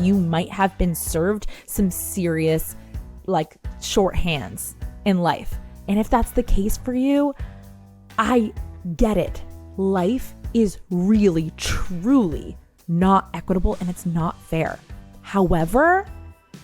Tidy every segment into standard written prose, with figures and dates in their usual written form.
you might have been served some serious shorthands in life. And if that's the case for you, I get it. Life is really, truly not equitable and it's not fair. However,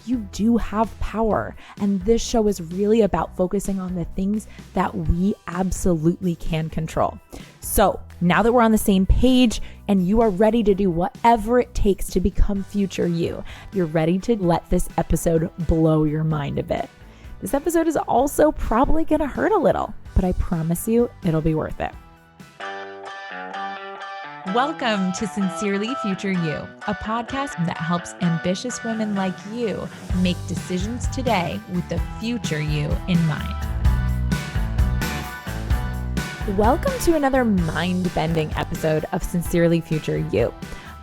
you do have power. And this show is really about focusing on the things that we absolutely can control. So now that we're on the same page and you are ready to do whatever it takes to become future you're ready to let this episode blow your mind a bit. This episode is also probably going to hurt a little, but I promise you it'll be worth it. Welcome to Sincerely Future You, a podcast that helps ambitious women like you make decisions today with the future you in mind. Welcome to another mind-bending episode of Sincerely Future You.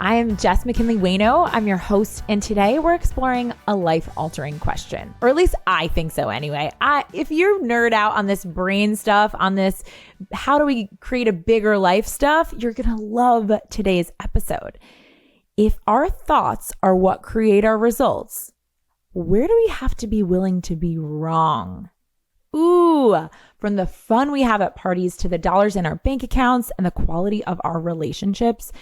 I am Jess McKinley-Waino. I'm your host, and today we're exploring a life-altering question, or at least I think so anyway. If you nerd out on this brain stuff, on this how do we create a bigger life stuff, you're going to love today's episode. If our thoughts are what create our results, where do we have to be willing to be wrong? Ooh, from the fun we have at parties to the dollars in our bank accounts and the quality of our relationships,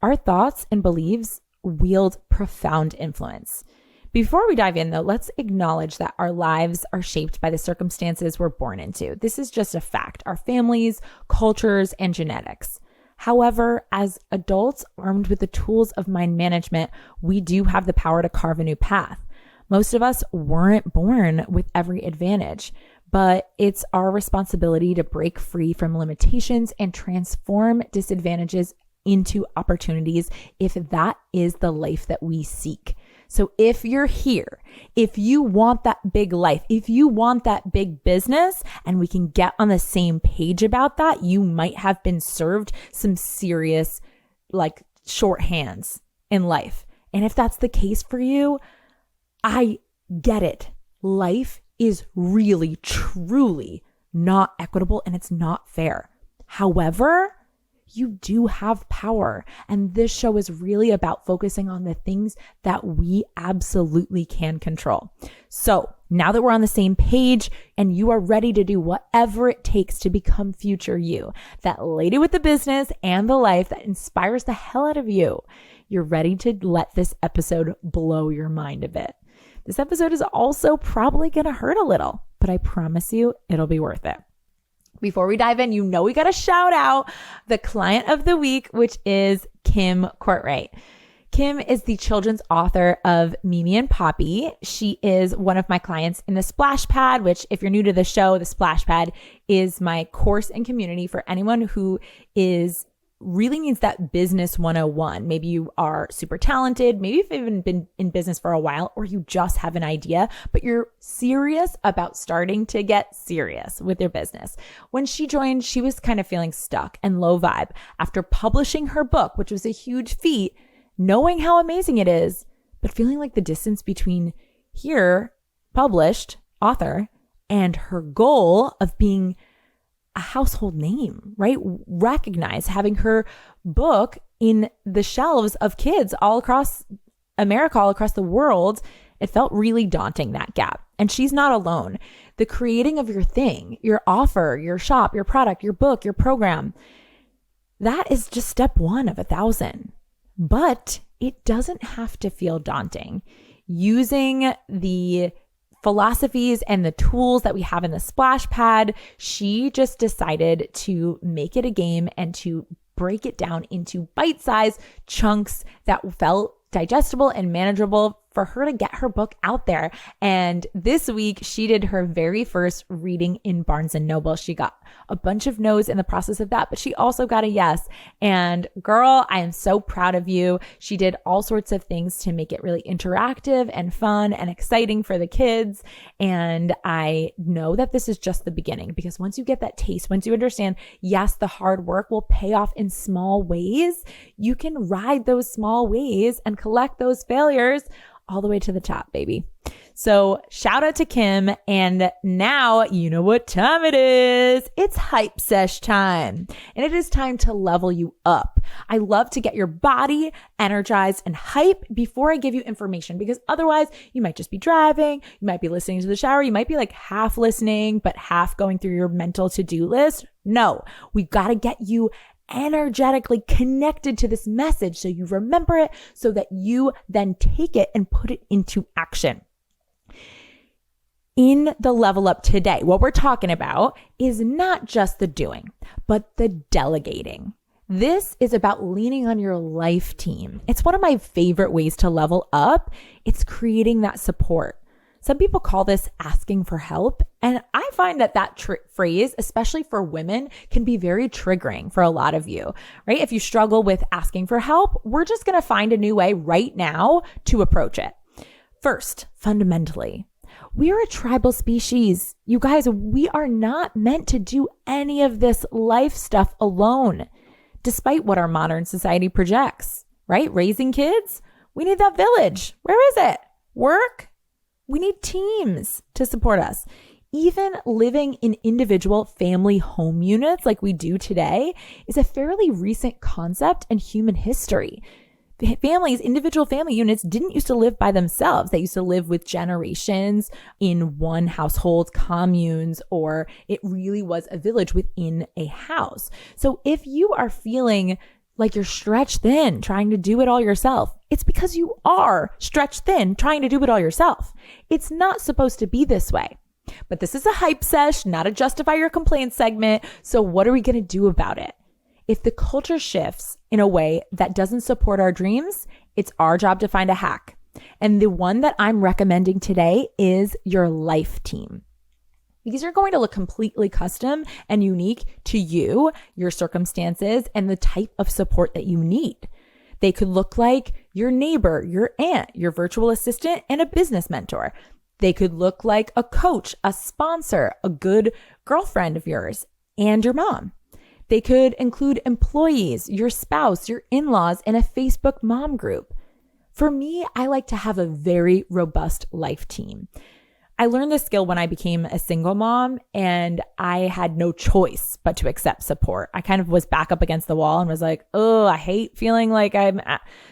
our thoughts and beliefs wield profound influence. Before we dive in, though, let's acknowledge that our lives are shaped by the circumstances we're born into. This is just a fact, our families, cultures, and genetics. However, as adults armed with the tools of mind management, we do have the power to carve a new path. Most of us weren't born with every advantage, but it's our responsibility to break free from limitations and transform disadvantages into opportunities if that is the life that we seek. So if you're here, if you want that big life, if you want that big business, and we can get on the same page about that, you might have been served some serious shorthands in life. And if that's the case for you, I get it. Life is really, truly not equitable and it's not fair. However, you do have power. And this show is really about focusing on the things that we absolutely can control. So now that we're on the same page and you are ready to do whatever it takes to become future you, that lady with the business and the life that inspires the hell out of you, you're ready to let this episode blow your mind a bit. This episode is also probably going to hurt a little, but I promise you it'll be worth it. Before we dive in, we got to shout out the client of the week, which is Kim Courtwright. Kim is the children's author of Mimi and Poppy. She is one of my clients in the Splash Pad, which if you're new to the show, the Splash Pad is my course and community for anyone who really needs that business 101. Maybe you are super talented. Maybe you've even been in business for a while, or you just have an idea, but you're serious about starting to get serious with your business. When she joined, she was kind of feeling stuck and low vibe after publishing her book, which was a huge feat, knowing how amazing it is, but feeling like the distance between here, published, author, and her goal of being a household name, right? Recognize having her book in the shelves of kids all across America, all across the world. It felt really daunting, that gap. And she's not alone. The creating of your thing, your offer, your shop, your product, your book, your program, that is just step 1 of 1,000. But it doesn't have to feel daunting. Using the philosophies and the tools that we have in the Splash Pad, she just decided to make it a game and to break it down into bite-sized chunks that felt digestible and manageable for her to get her book out there. And this week, she did her very first reading in Barnes & Noble. She got a bunch of no's in the process of that, but she also got a yes. And girl, I am so proud of you. She did all sorts of things to make it really interactive and fun and exciting for the kids. And I know that this is just the beginning, because once you get that taste, once you understand, yes, the hard work will pay off in small ways, you can ride those small waves and collect those failures all the way to the top, baby. So shout out to Kim. And now you know what time it is. It's hype sesh time. And it is time to level you up. I love to get your body energized and hype before I give you information, because otherwise you might just be driving. You might be listening to the shower. You might be like half listening, but half going through your mental to-do list. No, we've got to get you energetically connected to this message so you remember it, so that you then take it and put it into action. In the level up today, what we're talking about is not just the doing, but the delegating. This is about leaning on your life team. It's one of my favorite ways to level up. It's creating that support. Some people call this asking for help. And I find that phrase, especially for women, can be very triggering for a lot of you, right? If you struggle with asking for help, we're just going to find a new way right now to approach it. First, fundamentally, we are a tribal species. You guys, we are not meant to do any of this life stuff alone, despite what our modern society projects, right? Raising kids, we need that village. Where is it? Work? We need teams to support us. Even living in individual family home units like we do today is a fairly recent concept in human history. Families, individual family units didn't used to live by themselves. They used to live with generations in one household, communes, or it really was a village within a house. So if you are feeling like you're stretched thin trying to do it all yourself, it's because you are stretched thin trying to do it all yourself. It's not supposed to be this way. But this is a hype sesh, not a justify your complaints segment. So what are we going to do about it? If the culture shifts in a way that doesn't support our dreams, it's our job to find a hack. And the one that I'm recommending today is your life team. These are going to look completely custom and unique to you, your circumstances, and the type of support that you need. They could look like your neighbor, your aunt, your virtual assistant, and a business mentor. They could look like a coach, a sponsor, a good girlfriend of yours, and your mom. They could include employees, your spouse, your in-laws, and a Facebook mom group. For me, I like to have a very robust life team. I learned this skill when I became a single mom, and I had no choice but to accept support. I kind of was back up against the wall and was like, oh, I hate feeling like I'm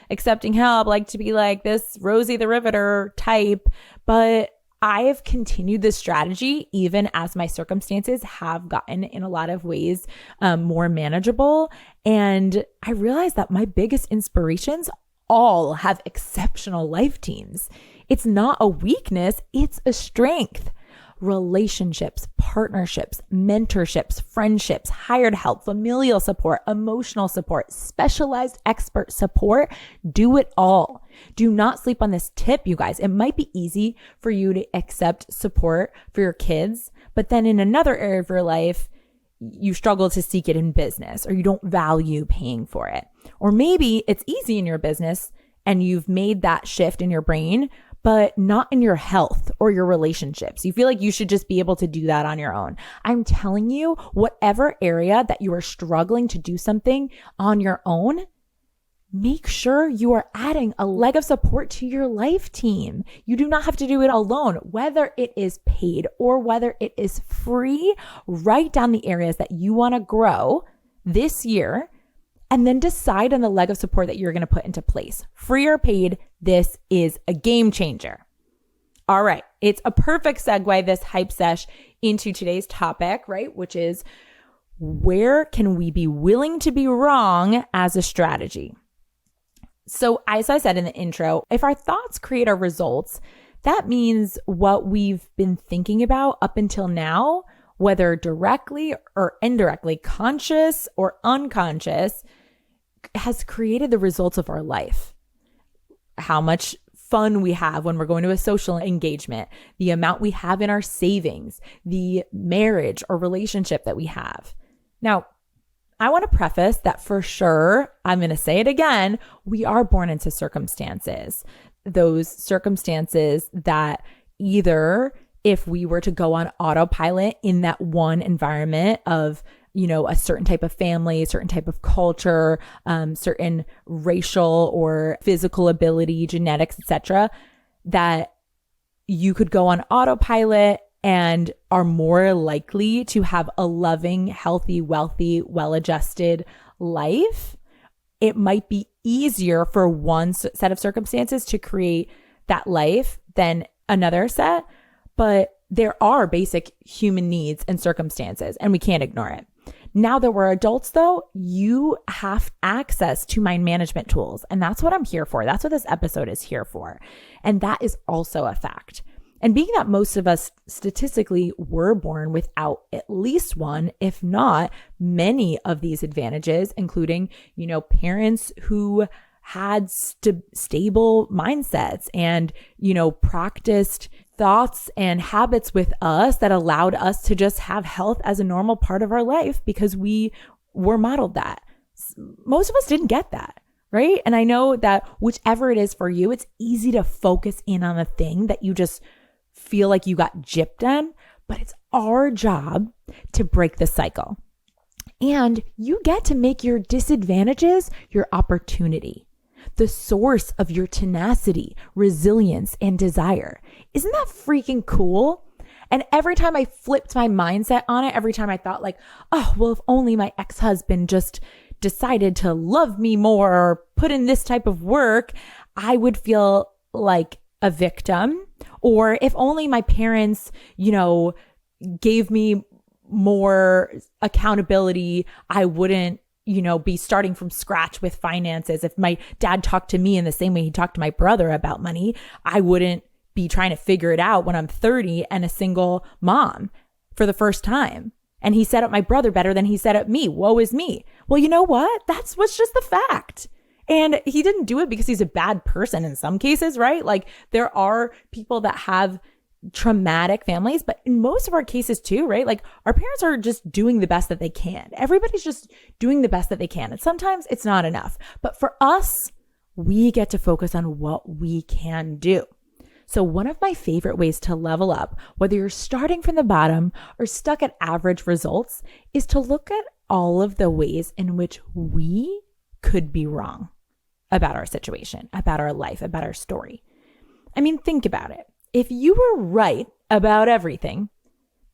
accepting help, like to be like this Rosie the Riveter type. But I've continued this strategy even as my circumstances have gotten in a lot of ways more manageable. And I realized that my biggest inspirations all have exceptional life teams. It's not a weakness, it's a strength. Relationships, partnerships, mentorships, friendships, hired help, familial support, emotional support, specialized expert support. Do it all. Do not sleep on this tip, you guys. It might be easy for you to accept support for your kids, but then in another area of your life, you struggle to seek it in business, or you don't value paying for it. Or maybe it's easy in your business and you've made that shift in your brain, but not in your health or your relationships. You feel like you should just be able to do that on your own. I'm telling you, whatever area that you are struggling to do something on your own, make sure you are adding a leg of support to your life team. You do not have to do it alone, whether it is paid or whether it is free. Write down the areas that you want to grow this year, and then decide on the leg of support that you're going to put into place. Free or paid, this is a game changer. All right. It's a perfect segue, this hype sesh, into today's topic, right? Which is, where can we be willing to be wrong as a strategy? So as I said in the intro, if our thoughts create our results, that means what we've been thinking about up until now, whether directly or indirectly, conscious or unconscious, has created the results of our life. How much fun we have when we're going to a social engagement, the amount we have in our savings, the marriage or relationship that we have. Now, I want to preface that for sure, I'm going to say it again, we are born into circumstances. Those circumstances that either, if we were to go on autopilot in that one environment of, you know, a certain type of family, a certain type of culture, certain racial or physical ability, genetics, etc., that you could go on autopilot and are more likely to have a loving, healthy, wealthy, well-adjusted life. It might be easier for one set of circumstances to create that life than another set, but there are basic human needs and circumstances, and we can't ignore it. Now that we're adults, though, you have access to mind management tools, and that's what I'm here for. That's what this episode is here for. And that is also a fact. And being that most of us statistically were born without at least one, if not many of these advantages, including, parents who had stable mindsets and, practiced thoughts and habits with us that allowed us to just have health as a normal part of our life because we were modeled that. Most of us didn't get that, right? And I know that whichever it is for you, it's easy to focus in on a thing that you just feel like you got gypped on, but it's our job to break the cycle. And you get to make your disadvantages your opportunity, the source of your tenacity, resilience, and desire. Isn't that freaking cool? And every time I flipped my mindset on it, every time I thought like, oh, well, if only my ex-husband just decided to love me more or put in this type of work, I would feel like a victim. Or if only my parents, gave me more accountability, I wouldn't, be starting from scratch with finances. If my dad talked to me in the same way he talked to my brother about money, I wouldn't be trying to figure it out when I'm 30 and a single mom for the first time. And he set up my brother better than he set up me. Woe is me. Well, you know what? That's what's just the fact. And he didn't do it because he's a bad person in some cases, right? Like there are people that have traumatic families, but in most of our cases too, right? Like our parents are just doing the best that they can. Everybody's just doing the best that they can. And sometimes it's not enough. But for us, we get to focus on what we can do. So one of my favorite ways to level up, whether you're starting from the bottom or stuck at average results, is to look at all of the ways in which we could be wrong about our situation, about our life, about our story. I mean, think about it. If you were right about everything,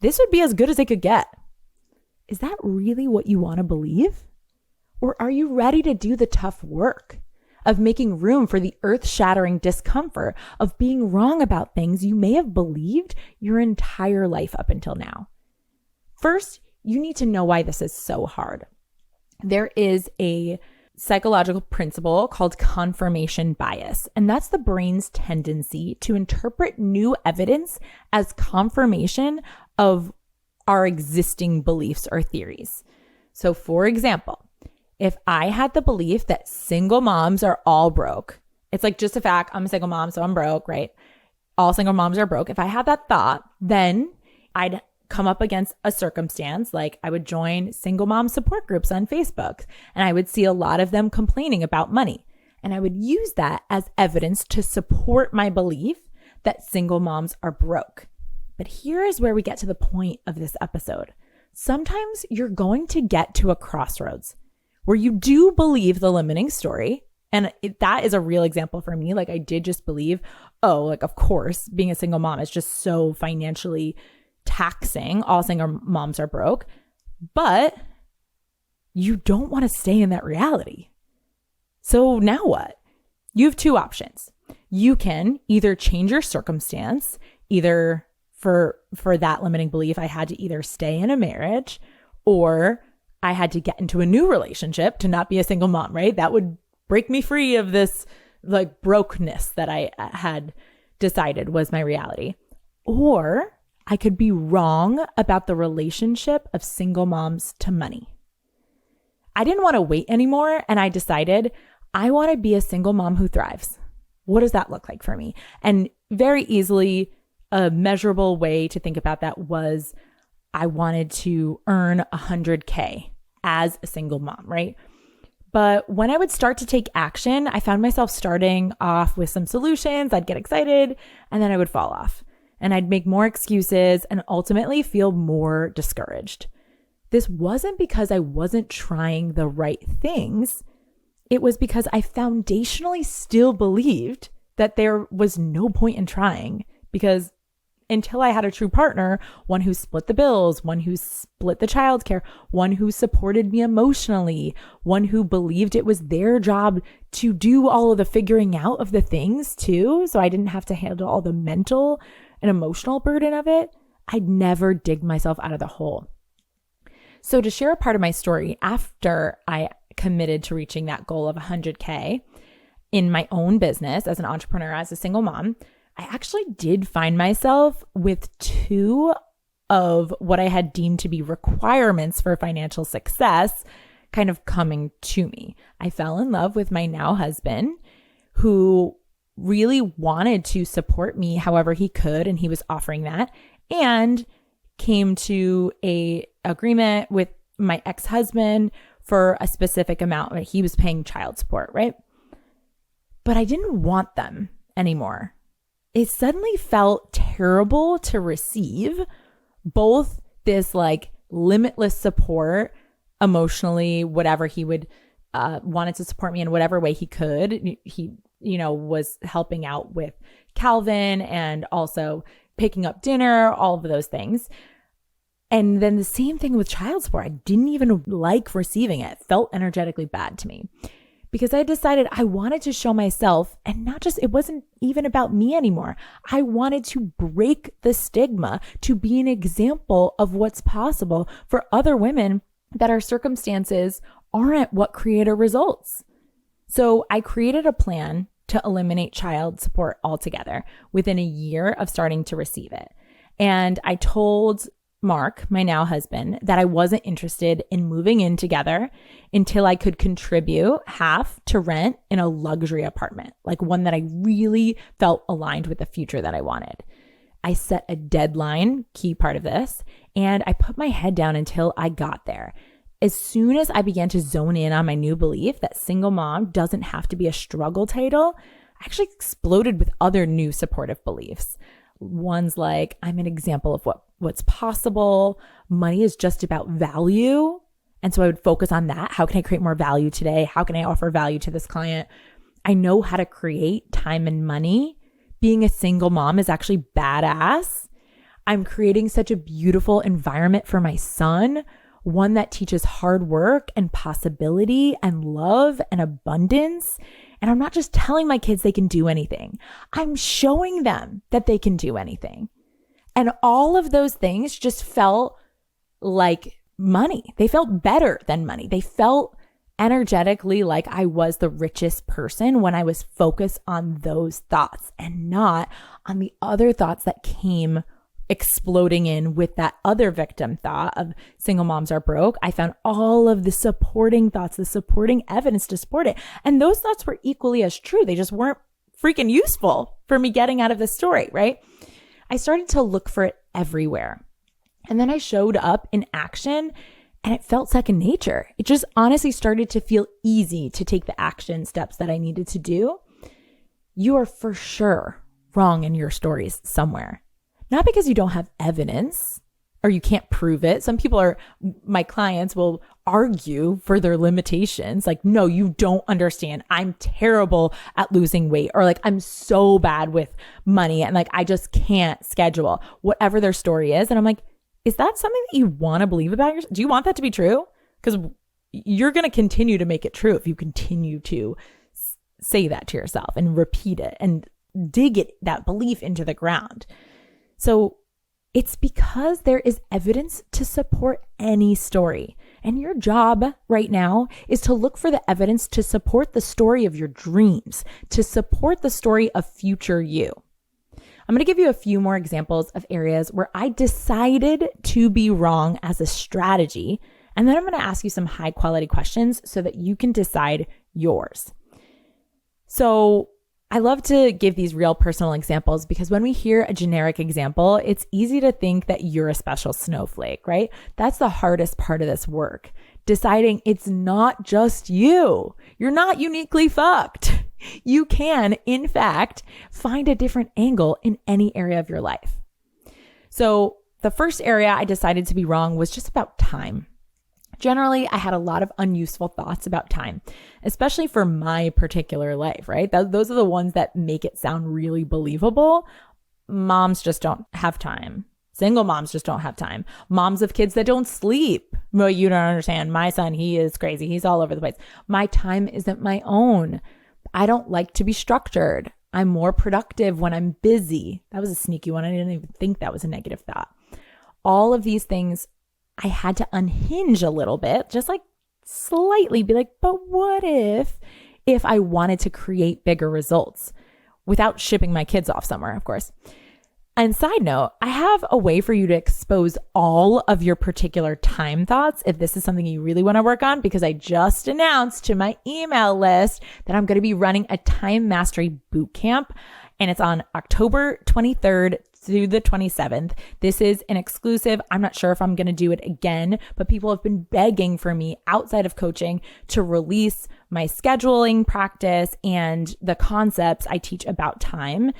this would be as good as it could get. Is that really what you want to believe? Or are you ready to do the tough work of making room for the earth-shattering discomfort of being wrong about things you may have believed your entire life up until now? First, you need to know why this is so hard. There is a psychological principle called confirmation bias, and that's the brain's tendency to interpret new evidence as confirmation of our existing beliefs or theories. So for example, if I had the belief that single moms are all broke, it's like just a fact, I'm a single mom, so I'm broke, right? All single moms are broke. If I had that thought, then I'd come up against a circumstance like I would join single mom support groups on Facebook and I would see a lot of them complaining about money. And I would use that as evidence to support my belief that single moms are broke. But here is where we get to the point of this episode. Sometimes you're going to get to a crossroads where you do believe the limiting story. And that is a real example for me. Like I did just believe, of course, being a single mom is just so financially taxing. All single moms are broke, but you don't want to stay in that reality. So now what? You have two options. You can either change your circumstance, either for that limiting belief, I had to either stay in a marriage or I had to get into a new relationship to not be a single mom, right? That would break me free of this like brokenness that I had decided was my reality. Or I could be wrong about the relationship of single moms to money. I didn't want to wait anymore, and I decided I want to be a single mom who thrives. What does that look like for me? And very easily, a measurable way to think about that was I wanted to earn $100K as a single mom, right? But when I would start to take action, I found myself starting off with some solutions. I'd get excited, and then I would fall off. And I'd make more excuses and ultimately feel more discouraged. This wasn't because I wasn't trying the right things. It was because I foundationally still believed that there was no point in trying because until I had a true partner, one who split the bills, one who split the childcare, one who supported me emotionally, one who believed it was their job to do all of the figuring out of the things too, so I didn't have to handle all the mental and emotional burden of it, I'd never dig myself out of the hole. So to share a part of my story, after I committed to reaching that goal of 100K in my own business as an entrepreneur, as a single mom, I actually did find myself with two of what I had deemed to be requirements for financial success kind of coming to me. I fell in love with my now husband, who really wanted to support me however he could, and he was offering that, and came to a agreement with my ex-husband for a specific amount that he was paying child support, right? But I didn't want them anymore. It suddenly felt terrible to receive both this like limitless support emotionally, whatever he would wanted to support me in whatever way he could. He, was helping out with Calvin and also picking up dinner, all of those things. And then the same thing with child support. I didn't even like receiving it. It felt energetically bad to me because I decided I wanted to show myself, and not just, it wasn't even about me anymore. I wanted to break the stigma, to be an example of what's possible for other women that our circumstances aren't what create our results. So I created a plan to eliminate child support altogether within a year of starting to receive it. And I told Mark, my now husband, that I wasn't interested in moving in together until I could contribute half to rent in a luxury apartment, like one that I really felt aligned with the future that I wanted. I set a deadline, key part of this, and I put my head down until I got there. As soon as I began to zone in on my new belief that single mom doesn't have to be a struggle title, I actually exploded with other new supportive beliefs. Ones like, I'm an example of what's possible. Money is just about value. And so I would focus on that. How can I create more value today? How can I offer value to this client? I know how to create time and money. Being a single mom is actually badass. I'm creating such a beautiful environment for my son, one that teaches hard work and possibility and love and abundance. And I'm not just telling my kids they can do anything. I'm showing them that they can do anything. And all of those things just felt like money. They felt better than money. They felt energetically like I was the richest person when I was focused on those thoughts and not on the other thoughts that came exploding in with that other victim thought of single moms are broke. I found all of the supporting thoughts, the supporting evidence to support it. And those thoughts were equally as true. They just weren't freaking useful for me getting out of the story, right? I started to look for it everywhere. And then I showed up in action and it felt second nature. It just honestly started to feel easy to take the action steps that I needed to do. You are for sure wrong in your stories somewhere. Not because you don't have evidence or you can't prove it. Some people my clients will argue for their limitations. Like, no, you don't understand. I'm terrible at losing weight, or like, I'm so bad with money and like, I just can't schedule, whatever their story is. And I'm like, is that something that you want to believe about yourself? Do you want that to be true? Because you're going to continue to make it true if you continue to say that to yourself and repeat it and dig that belief into the ground. So it's because there is evidence to support any story. And your job right now is to look for the evidence to support the story of your dreams, to support the story of future you. I'm going to give you a few more examples of areas where I decided to be wrong as a strategy. And then I'm going to ask you some high quality questions so that you can decide yours. So I love to give these real personal examples because when we hear a generic example, it's easy to think that you're a special snowflake, right? That's the hardest part of this work. Deciding it's not just you. You're not uniquely fucked. You can, in fact, find a different angle in any area of your life. So the first area I decided to be wrong was just about time. Generally, I had a lot of unuseful thoughts about time, especially for my particular life, right? Those are the ones that make it sound really believable. moms just don't have time. Single moms just don't have time. Moms of kids that don't sleep. Well, you don't understand. My son, he is crazy. He's all over the place. My time isn't my own. I don't like to be structured. I'm more productive when I'm busy. That was a sneaky one. I didn't even think that was a negative thought. All of these things, I had to unhinge a little bit, just like slightly be like, but what if I wanted to create bigger results without shipping my kids off somewhere, of course. And side note, I have a way for you to expose all of your particular time thoughts if this is something you really want to work on, because I just announced to my email list that I'm going to be running a time mastery boot camp, and it's on October 23rd through the 27th. This is an exclusive. I'm not sure if I'm going to do it again, but people have been begging for me outside of coaching to release my scheduling practice and the concepts I teach about time.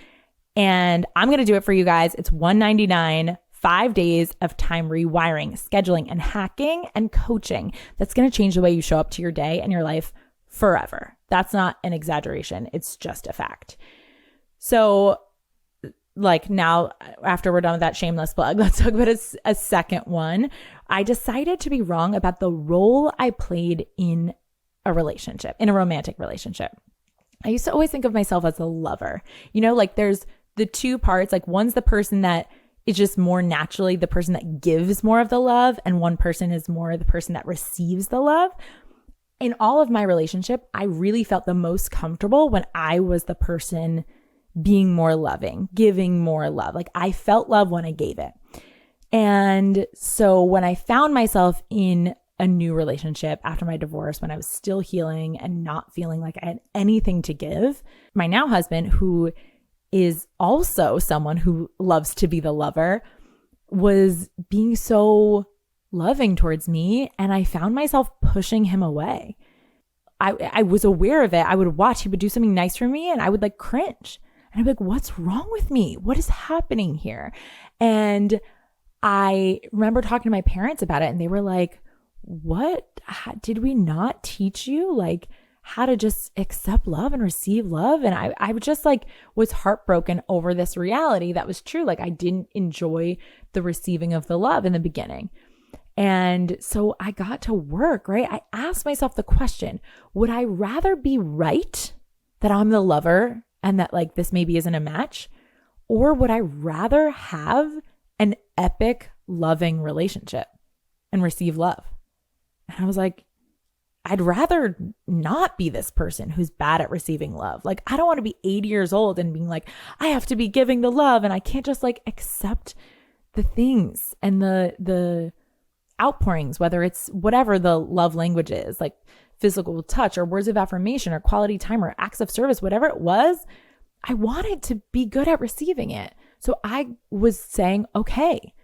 And I'm going to do it for you guys. It's $199, 5 days of time rewiring, scheduling, and hacking and coaching. That's going to change the way you show up to your day and your life forever. That's not an exaggeration. It's just a fact. So like now, after we're done with that shameless plug, let's talk about a second one. I decided to be wrong about the role I played in a relationship, in a romantic relationship. I used to always think of myself as a lover. You know, like there's the two parts, like one's the person that is just more naturally the person that gives more of the love, and one person is more the person that receives the love. In all of my relationship, I really felt the most comfortable when I was the person being more loving, giving more love. Like I felt love when I gave it. And so when I found myself in a new relationship after my divorce, when I was still healing and not feeling like I had anything to give, my now husband, who is also someone who loves to be the lover, was being so loving towards me. And I found myself pushing him away. I was aware of it. I would watch, he would do something nice for me and I would like cringe. And I'd be like, what's wrong with me? What is happening here? And I remember talking to my parents about it and they were like, did we not teach you like how to just accept love and receive love? And I just like was heartbroken over this reality that was true. Like I didn't enjoy the receiving of the love in the beginning. And so I got to work, right? I asked myself the question, would I rather be right that I'm the lover and that like this maybe isn't a match? Or would I rather have an epic loving relationship and receive love? And I was like, I'd rather not be this person who's bad at receiving love. Like, I don't want to be 80 years old and being like, I have to be giving the love and I can't just like accept the things and the outpourings, whether it's whatever the love language is, like physical touch or words of affirmation or quality time or acts of service, whatever it was. I wanted to be good at receiving it. So I was saying, okay,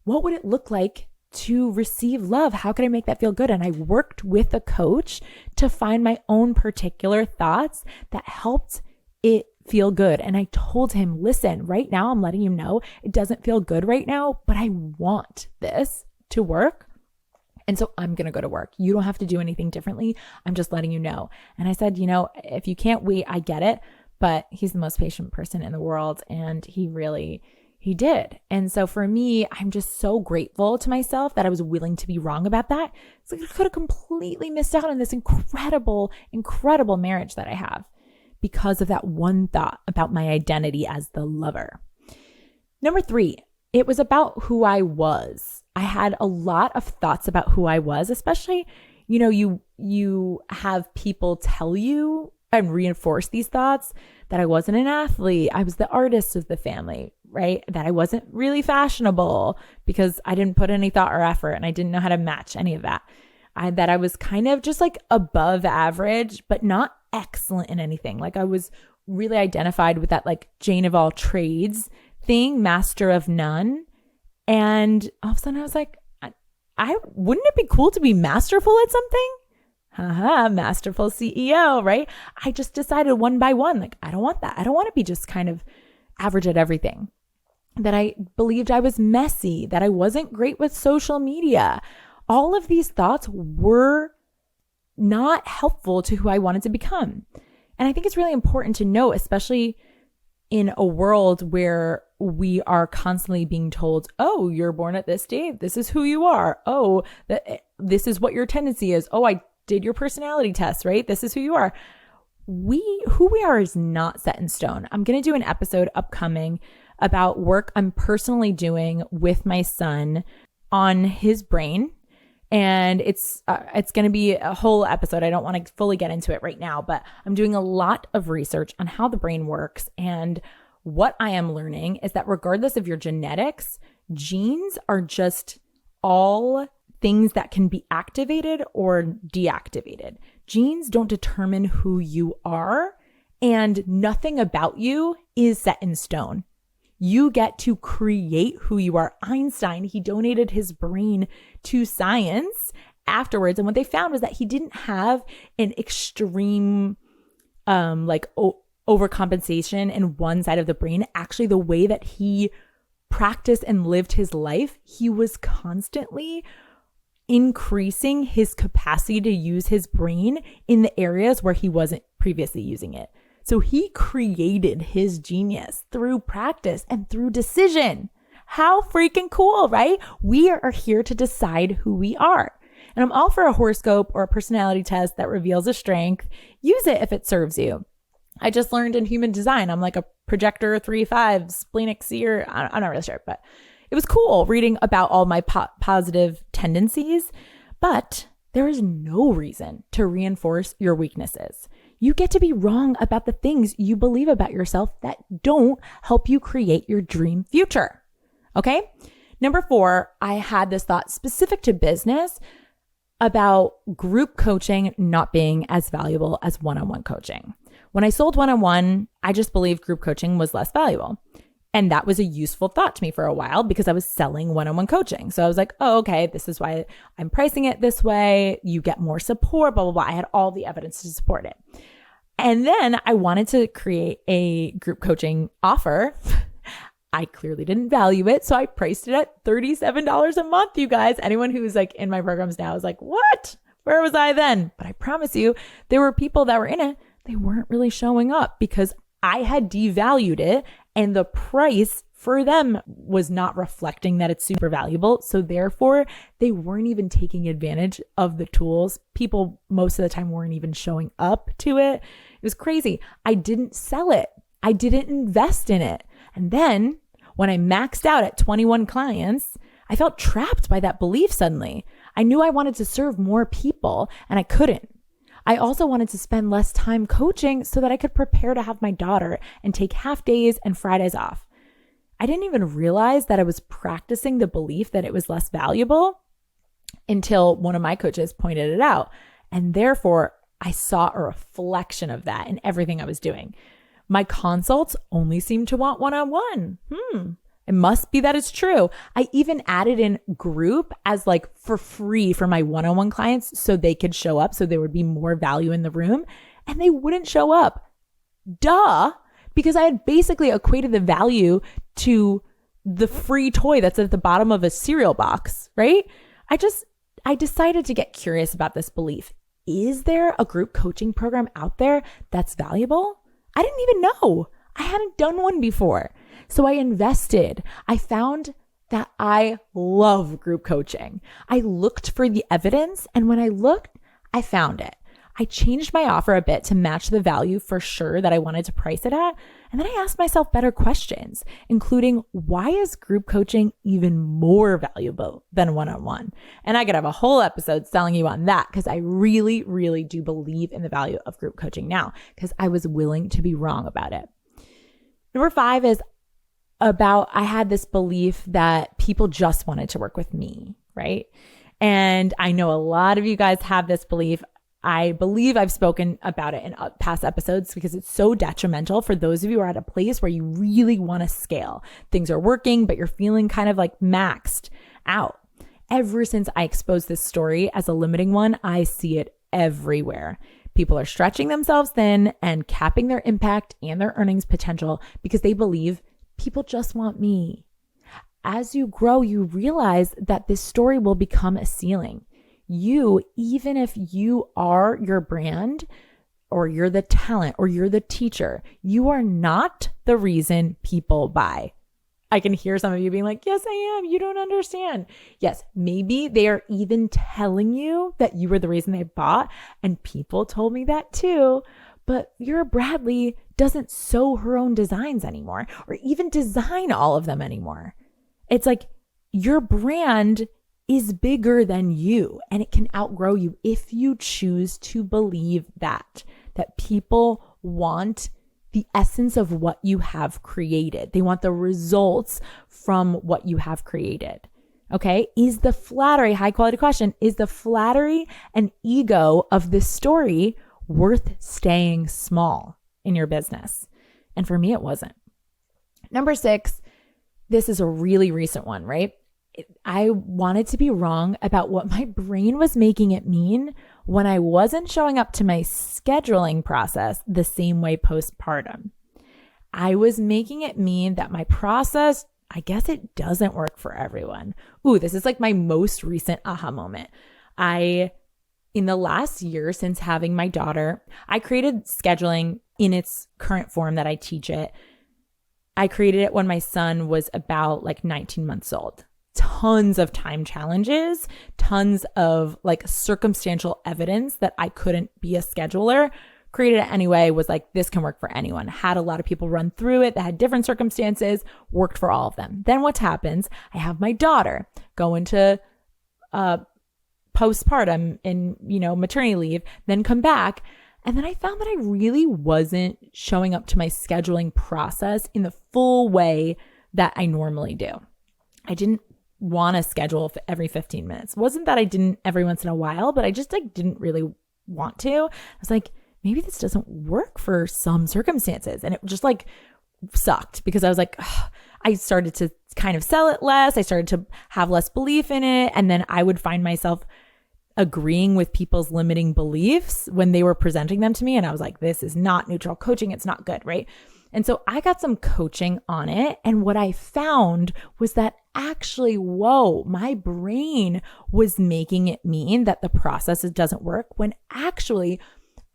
what would it look like to receive love? How can I make that feel good? And I worked with a coach to find my own particular thoughts that helped it feel good. And I told him, listen, right now I'm letting you know it doesn't feel good right now, but I want this to work. And so I'm going to go to work. You don't have to do anything differently. I'm just letting you know. And I said, if you can't wait, I get it. But he's the most patient person in the world. And he did. And so for me, I'm just so grateful to myself that I was willing to be wrong about that. It's like I could have completely missed out on this incredible, incredible marriage that I have because of that one thought about my identity as the lover. Number 3, it was about who I was. I had a lot of thoughts about who I was, especially, you have people tell you and reinforce these thoughts that I wasn't an athlete. I was the artist of the family, right? That I wasn't really fashionable because I didn't put any thought or effort and I didn't know how to match any of that. That I was kind of just like above average, but not excellent in anything. Like I was really identified with that like Jane of all trades thing, master of none. And all of a sudden I was like, I wouldn't it be cool to be masterful at something? Masterful CEO, right? I just decided one by one, like, I don't want that. I don't want to be just kind of average at everything. That I believed I was messy, that I wasn't great with social media. All of these thoughts were not helpful to who I wanted to become. And I think it's really important to know, especially in a world where we are constantly being told, oh, you're born at this date. This is who you are. Oh, this is what your tendency is. Oh, I did your personality test, right? This is who you are. Who we are is not set in stone. I'm going to do an episode upcoming about work I'm personally doing with my son on his brain. And it's going to be a whole episode. I don't want to fully get into it right now, but I'm doing a lot of research on how the brain works. And what I am learning is that regardless of your genetics, genes are just all things that can be activated or deactivated. Genes don't determine who you are, and nothing about you is set in stone. You get to create who you are. Einstein, he donated his brain to science afterwards. And what they found was that he didn't have an extreme, overcompensation in one side of the brain. Actually, the way that he practiced and lived his life, he was constantly increasing his capacity to use his brain in the areas where he wasn't previously using it. So he created his genius through practice and through decision. How freaking cool, right? We are here to decide who we are. And I'm all for a horoscope or a personality test that reveals a strength. Use it if it serves you. I just learned in human design, I'm like a projector 3-5, splenic seer. I'm not really sure, but it was cool reading about all my positive tendencies. But there is no reason to reinforce your weaknesses. You get to be wrong about the things you believe about yourself that don't help you create your dream future. Okay. Number 4, I had this thought specific to business about group coaching not being as valuable as one-on-one coaching. When I sold one-on-one, I just believed group coaching was less valuable. And that was a useful thought to me for a while because I was selling one-on-one coaching. So I was like, oh, okay, this is why I'm pricing it this way. You get more support, blah, blah, blah. I had all the evidence to support it. And then I wanted to create a group coaching offer. I clearly didn't value it. So I priced it at $37 a month, you guys. Anyone who's like in my programs now is like, what? Where was I then? But I promise you, there were people that were in it. They weren't really showing up because I had devalued it. And the price for them was not reflecting that it's super valuable. So therefore, they weren't even taking advantage of the tools. People most of the time weren't even showing up to it. It was crazy. I didn't sell it. I didn't invest in it. And then when I maxed out at 21 clients, I felt trapped by that belief suddenly. I knew I wanted to serve more people and I couldn't. I also wanted to spend less time coaching so that I could prepare to have my daughter and take half days and Fridays off. I didn't even realize that I was practicing the belief that it was less valuable until one of my coaches pointed it out. And therefore, I saw a reflection of that in everything I was doing. My consults only seemed to want one-on-one. It must be that it's true. I even added in group as like for free for my one-on-one clients so they could show up, so there would be more value in the room, and they wouldn't show up. Duh, because I had basically equated the value to the free toy that's at the bottom of a cereal box, right? I decided to get curious about this belief. Is there a group coaching program out there that's valuable? I didn't even know. I hadn't done one before. So I invested. I found that I love group coaching. I looked for the evidence, and when I looked, I found it. I changed my offer a bit to match the value for sure that I wanted to price it at. And then I asked myself better questions, including why is group coaching even more valuable than one-on-one? And I could have a whole episode selling you on that because I really, really do believe in the value of group coaching now because I was willing to be wrong about it. Number 5 is I had this belief that people just wanted to work with me, right? And I know a lot of you guys have this belief. I believe I've spoken about it in past episodes because it's so detrimental for those of you who are at a place where you really want to scale. Things are working, but you're feeling kind of like maxed out. Ever since I exposed this story as a limiting one, I see it everywhere. People are stretching themselves thin and capping their impact and their earnings potential because they believe people just want me. As you grow, you realize that this story will become a ceiling. You, even if you are your brand, or you're the talent, or you're the teacher. You are not the reason people buy. I can hear some of you being like, yes, I am. You don't understand. Yes, maybe they are even telling you that you were the reason they bought. And people told me that too. But Vera Bradley doesn't sew her own designs anymore, or even design all of them anymore. It's like your brand is bigger than you, and it can outgrow you if you choose to believe that people want the essence of what you have created. They want the results from what you have created. Okay. Is the flattery, high quality question, is the flattery and ego of this story worth staying small in your business? And for me, it wasn't. Number 6, this is a really recent one, right? I wanted to be wrong about what my brain was making it mean when I wasn't showing up to my scheduling process the same way postpartum. I was making it mean that my process, I guess it doesn't work for everyone. Ooh, this is like my most recent aha moment. In the last year since having my daughter, I created scheduling in its current form that I teach it. I created it when my son was about like 19 months old. Tons of time challenges, tons of like circumstantial evidence that I couldn't be a scheduler. Created it anyway, was like, this can work for anyone. Had a lot of people run through it that had different circumstances, worked for all of them. Then what happens? I have my daughter go into postpartum and, maternity leave, then come back. And then I found that I really wasn't showing up to my scheduling process in the full way that I normally do. I didn't want to schedule every 15 minutes. It wasn't that I didn't every once in a while, but I just didn't really want to. I was like, maybe this doesn't work for some circumstances. And it just sucked because I was like, ugh. I started to kind of sell it less. I started to have less belief in it. And then I would find myself agreeing with people's limiting beliefs when they were presenting them to me. And I was like, this is not neutral coaching. It's not good, right? And so I got some coaching on it. And what I found was that actually, whoa, my brain was making it mean that the process doesn't work when actually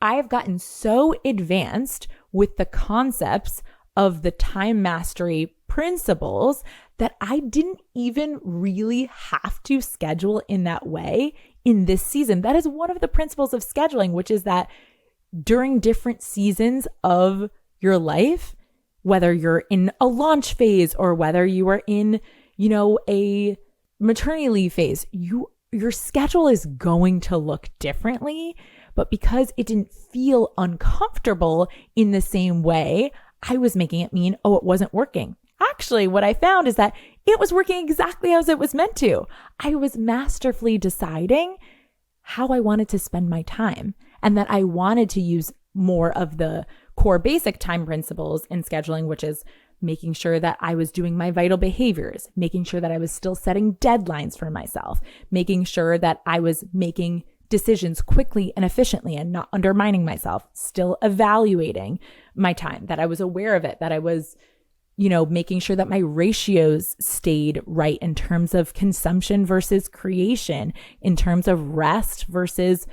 I have gotten so advanced with the concepts of the time mastery principles that I didn't even really have to schedule in that way in this season. That is one of the principles of scheduling, which is that during different seasons of your life, whether you're in a launch phase or whether you are in, a maternity leave phase, your schedule is going to look differently. But because it didn't feel uncomfortable in the same way, I was making it mean, oh, it wasn't working. Actually, what I found is that it was working exactly as it was meant to. I was masterfully deciding how I wanted to spend my time and that I wanted to use more of the core basic time principles in scheduling, which is making sure that I was doing my vital behaviors, making sure that I was still setting deadlines for myself, making sure that I was making decisions quickly and efficiently and not undermining myself, still evaluating my time, that I was aware of it, that I was, making sure that my ratios stayed right in terms of consumption versus creation, in terms of rest versus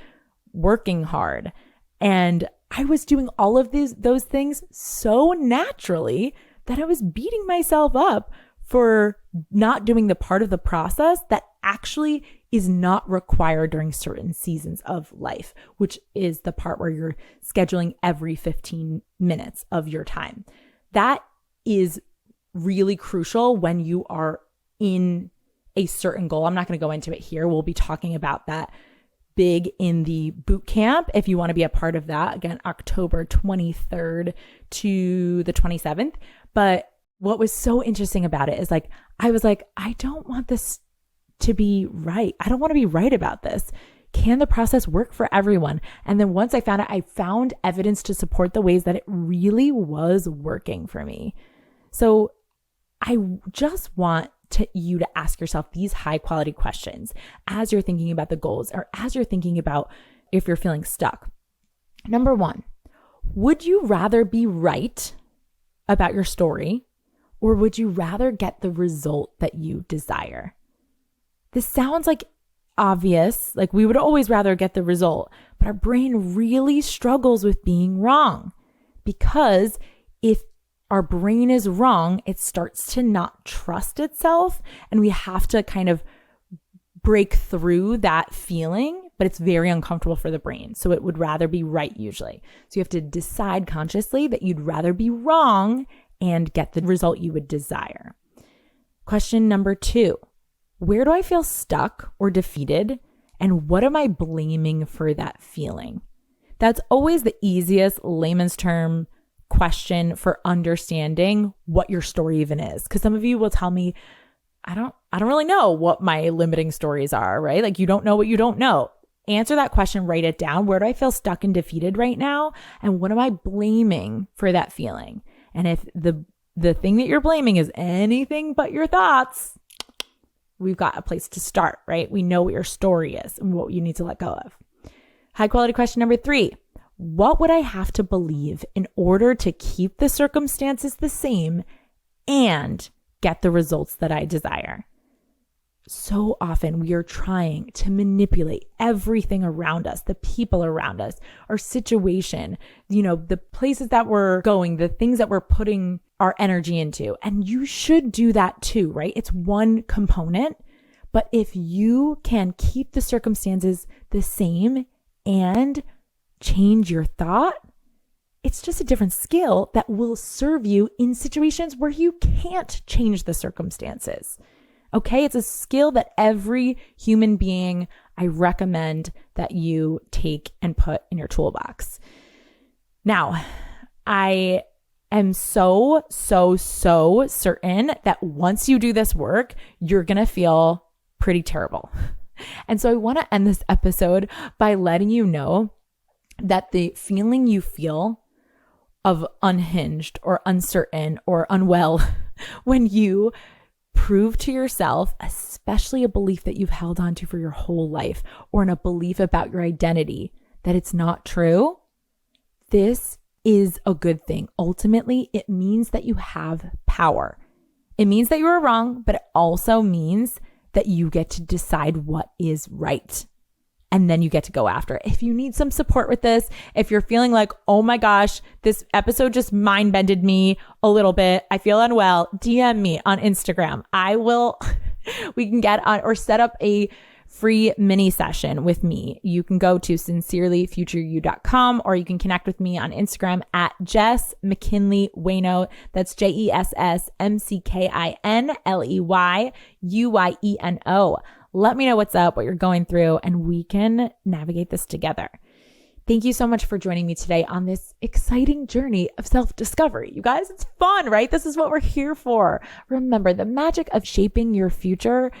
working hard. And I was doing all of those things so naturally that I was beating myself up for not doing the part of the process that actually is not required during certain seasons of life, which is the part where you're scheduling every 15 minutes of your time. That is really crucial when you are in a certain goal. I'm not going to go into it here. We'll be talking about that big in the boot camp. If you want to be a part of that, again, October 23rd to the 27th. But what was so interesting about it is I was like, I don't want this to be right. I don't want to be right about this. Can the process work for everyone? And then once I found it, I found evidence to support the ways that it really was working for me. So I just want you to ask yourself these high quality questions as you're thinking about the goals or as you're thinking about if you're feeling stuck. Number 1, would you rather be right about your story or would you rather get the result that you desire? This sounds like obvious. Like we would always rather get the result, but our brain really struggles with being wrong, because if our brain is wrong, it starts to not trust itself, and we have to kind of break through that feeling, but it's very uncomfortable for the brain. So it would rather be right usually. So you have to decide consciously that you'd rather be wrong and get the result you would desire. Question number 2, where do I feel stuck or defeated? And what am I blaming for that feeling? That's always the easiest layman's term question for understanding what your story even is. Because some of you will tell me, I don't really know what my limiting stories are, right? Like you don't know what you don't know. Answer that question, write it down. Where do I feel stuck and defeated right now? And what am I blaming for that feeling? And if the thing that you're blaming is anything but your thoughts, we've got a place to start, right? We know what your story is and what you need to let go of. High quality question number 3. What would I have to believe in order to keep the circumstances the same and get the results that I desire? So often we are trying to manipulate everything around us, the people around us, our situation, the places that we're going, the things that we're putting our energy into. And you should do that too, right? It's one component. But if you can keep the circumstances the same and change your thought, it's just a different skill that will serve you in situations where you can't change the circumstances. Okay, it's a skill that every human being, I recommend that you take and put in your toolbox. Now, I am so certain that once you do this work, you're going to feel pretty terrible. And so I want to end this episode by letting you know that the feeling you feel of unhinged or uncertain or unwell when you prove to yourself, especially a belief that you've held on to for your whole life, or in a belief about your identity, that it's not true, this is a good thing. Ultimately, it means that you have power. It means that you are wrong, but it also means that you get to decide what is right. And then you get to go after it. If you need some support with this, if you're feeling like, oh my gosh, this episode just mind bended me a little bit, I feel unwell, DM me on Instagram. We can get on or set up a free mini session with me. You can go to sincerelyfutureyou.com, or you can connect with me on Instagram at Jess McKinley Wayno. That's JessMcKinleyUYeno. Let me know what's up, what you're going through, and we can navigate this together. Thank you so much for joining me today on this exciting journey of self-discovery. You guys, it's fun, right? This is what we're here for. Remember, the magic of shaping your future,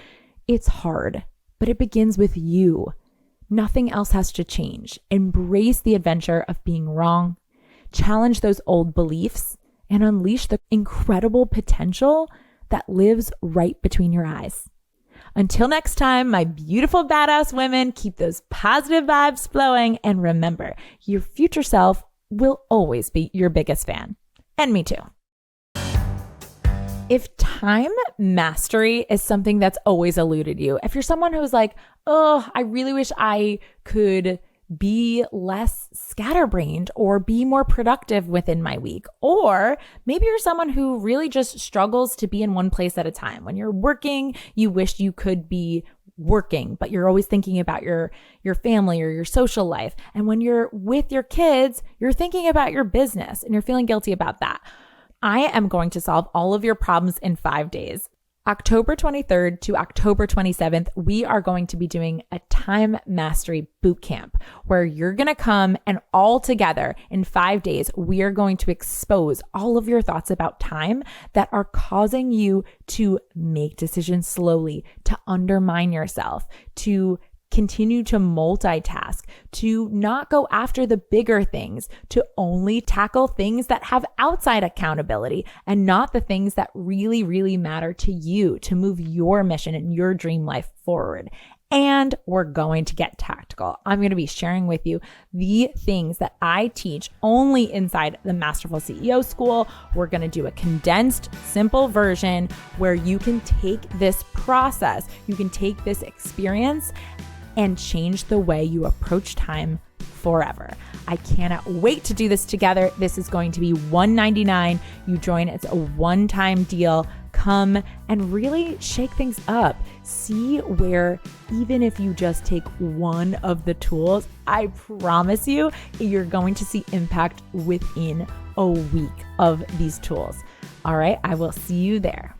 it's hard, but it begins with you. Nothing else has to change. Embrace the adventure of being wrong, challenge those old beliefs, and unleash the incredible potential that lives right between your eyes. Until next time, my beautiful badass women, keep those positive vibes flowing. And remember, your future self will always be your biggest fan. And me too. If time mastery is something that's always eluded you, if you're someone who's like, oh, I really wish I could be less scatterbrained or be more productive within my week. Or maybe you're someone who really just struggles to be in one place at a time. When you're working, you wish you could be working, but you're always thinking about your family or your social life. And when you're with your kids, you're thinking about your business and you're feeling guilty about that. I am going to solve all of your problems in 5 days. October 23rd to October 27th, we are going to be doing a time mastery boot camp where you're going to come and all together in 5 days, we are going to expose all of your thoughts about time that are causing you to make decisions slowly, to undermine yourself, to continue to multitask, to not go after the bigger things, to only tackle things that have outside accountability and not the things that really, really matter to you to move your mission and your dream life forward. And we're going to get tactical. I'm going to be sharing with you the things that I teach only inside the Masterful CEO School. We're going to do a condensed, simple version where you can take this process, you can take this experience and change the way you approach time forever. I cannot wait to do this together. This is going to be $199. You join, it's a one-time deal. Come and really shake things up. See where, even if you just take one of the tools, I promise you, you're going to see impact within a week of these tools. All right, I will see you there.